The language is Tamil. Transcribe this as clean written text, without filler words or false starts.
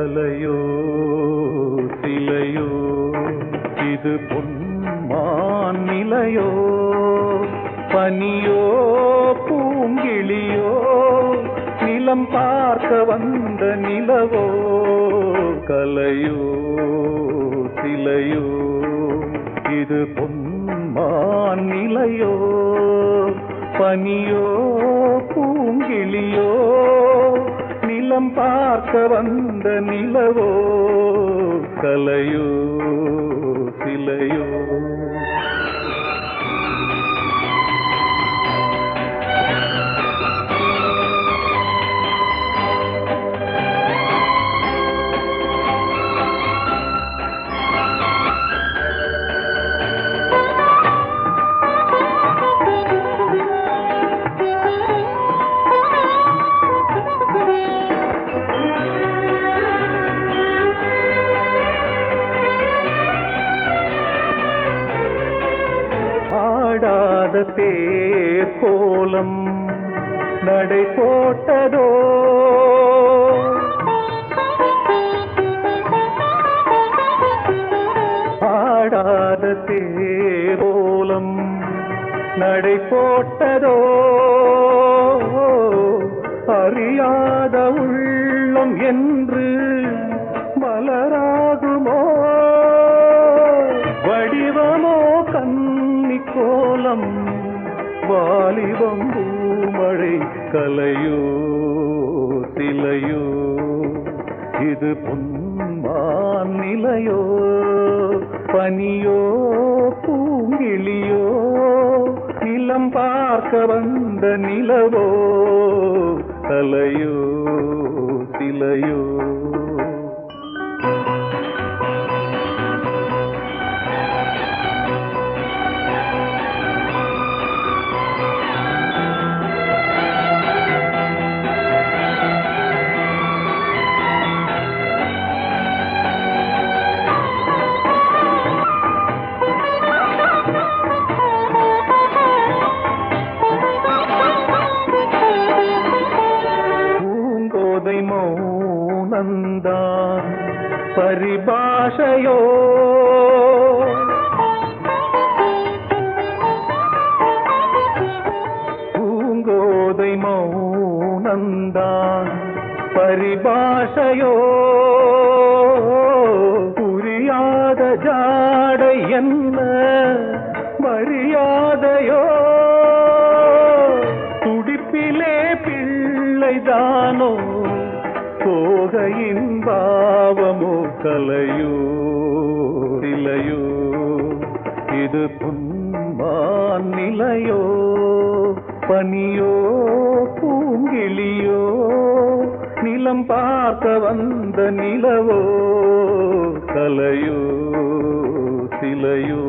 கலையோ சிலையோ இது பொன்மான் நிலையோ பனியோ பூங்கிளியோ நிலம் பார்க்க வந்த நிலவோ கலையோ சிலையோ இது பொன்மான் நிலையோ பனியோ பூங்கிளியோ நிலம் பார்க்க வந்த நிலவோ கலையோ சிலையோ ஆடாத தேர் கோலம் நடை போட்டதோ ஆடாத தேர் கோலம் நடை போட்டதோ அறியாத உள்ளம் என்று மலராகுமோ வடிவமோ கோலம் வாலிபம் பூமழை கலையோ சிலையோ இது பொன்மான் நிலையோ பனியோ பூங்கிளியோ நிலம் பார்க்க வந்த நிலவோ கலையோ சிலையோ மௌனந்தான் பரிபாஷையோ பூங்கோதை மௌனந்தான் பரிபாஷையோ புரியாத ஜாடை என்ன மரியாதையோ துடிப்பிலே பிள்ளைதானோ போகையின் பாவமோ கலையோ சிலையோ இது பொன்மான் நிலையோ பனியோ பூங்கிளியோ நிலம் பார்க்க வந்த நிலவோ கலையோ சிலையோ